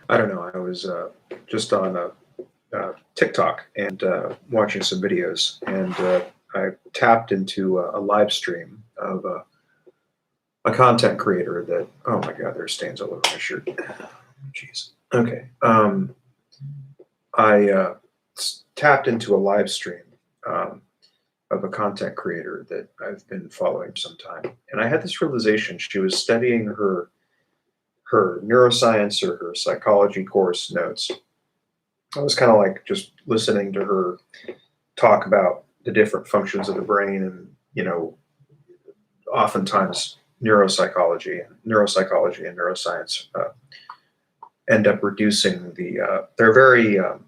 I don't know. I was just on TikTok and watching some videos, and I tapped into a live stream of a content creator that. Oh my God, there's stains all over my shirt. Jeez. Okay. I tapped into a live stream um, of a content creator that I've been following for some time, and I had this realization. She was studying her neuroscience or her psychology course notes. I was kind of like just listening to her talk about the different functions of the brain, and oftentimes neuropsychology and neuroscience end up reducing the they're very uh,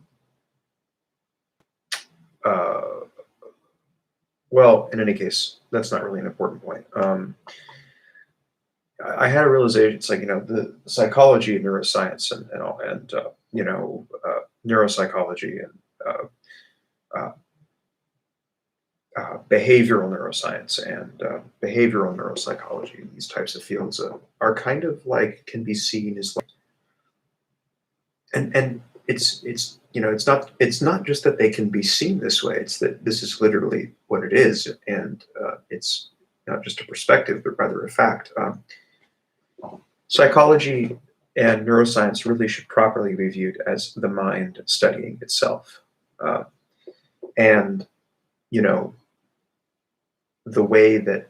well, in any case, that's not really an important point. I had a realization. It's like, the psychology of neuroscience and all, and neuropsychology and uh, behavioral neuroscience and behavioral neuropsychology. These types of fields are kind of like, can be seen as like, and it's not just that they can be seen this way. It's that this is literally what it is, and it's not just a perspective, but rather a fact. Psychology and neuroscience really should properly be viewed as the mind studying itself, and you know the way that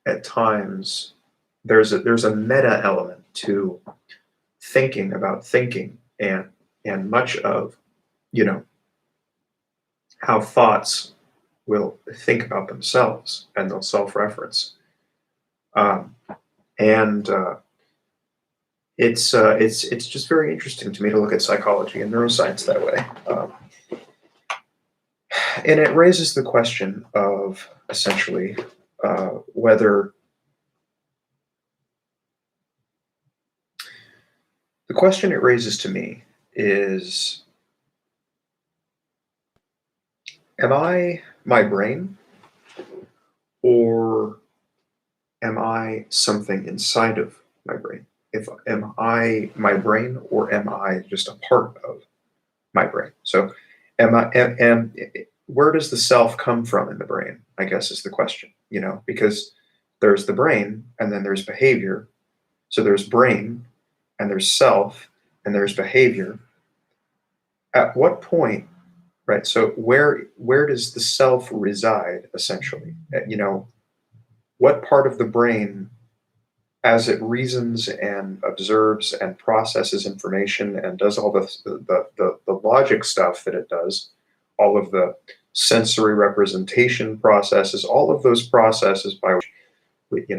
at times there's a meta element to thinking about thinking, and much of you know how thoughts will think about themselves, and they'll self-reference, um, and it's just very interesting to me to look at psychology and neuroscience that way, and it raises the question of essentially whether the question it raises to me is, am I my brain, or am I something inside of my brain? If am I my brain, or am I just a part of my brain? So, where does the self come from in the brain? I guess is the question. Because there's the brain, and then there's behavior. So there's brain, and there's self, and there's behavior. At what point, right? So where does the self reside essentially? What part of the brain, as it reasons and observes and processes information and does all the logic stuff that it does, all of the sensory representation processes, all of those processes by which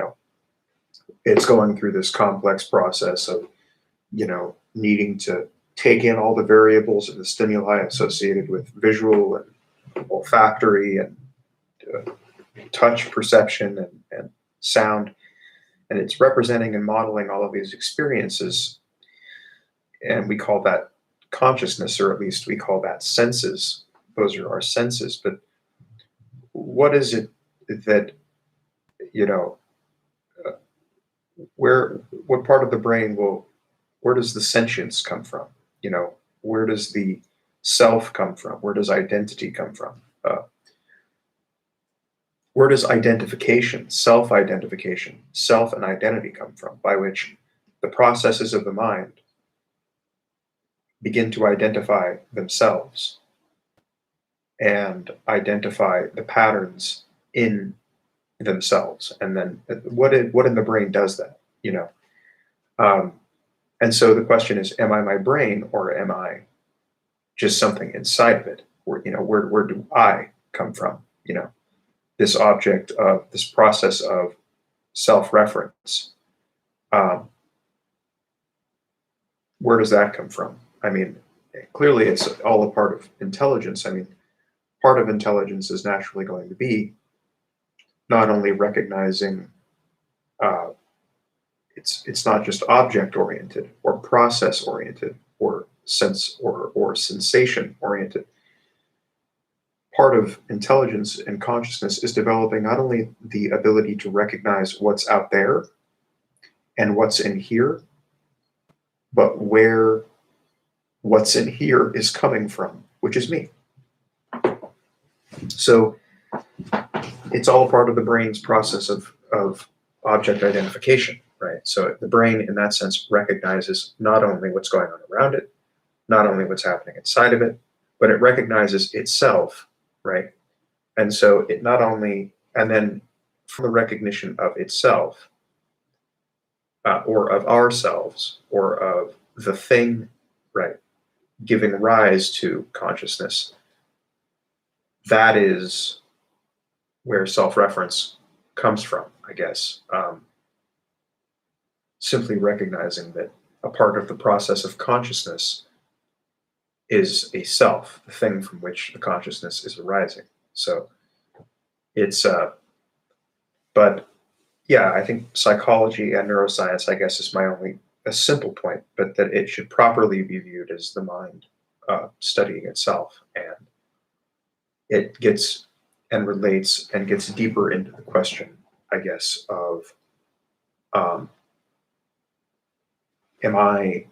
it's going through this complex process of needing to take in all the variables and the stimuli associated with visual and olfactory and uh, touch perception and sound, and it's representing and modeling all of these experiences, and we call that consciousness, or at least we call that senses. Those are our senses. But what is it that you know uh, where what part of the brain will where does the sentience come from? Where does the self come from? Where does identity come from? Where does identification, self-identification, self and identity come from, by which the processes of the mind begin to identify themselves and identify the patterns in themselves? And then what in the brain does that? Um, and so the question is, am I my brain, or am I just something inside of it? Where do I come from? This object of this process of self-reference. Um, where does that come from? I mean, clearly it's all a part of intelligence. I mean, part of intelligence is naturally going to be not only recognizing, uh, it's not just object oriented or process oriented or sense or sensation oriented. Part of intelligence and consciousness is developing not only the ability to recognize what's out there and what's in here, but where what's in here is coming from, which is me. So it's all part of the brain's process of object identification, right? So the brain, in that sense, recognizes not only what's going on around it, not only what's happening inside of it, but it recognizes itself, right? And so it not only, and then from the recognition of itself, or of ourselves, or of the thing, right, giving rise to consciousness, that is where self-reference comes from, I guess. Simply recognizing that a part of the process of consciousness is a self, the thing from which the consciousness is arising. So it's, but yeah, I think psychology and neuroscience, I guess, is my only a simple point, but that it should properly be viewed as the mind studying itself, and it gets and relates and gets deeper into the question, I guess, of um, am I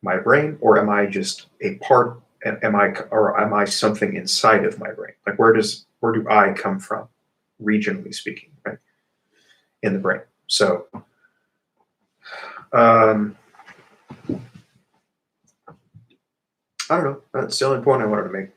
my brain, or am I just a part? Am I something inside of my brain? Like where do I come from, regionally speaking, right, in the brain? So I don't know. That's the only point I wanted to make.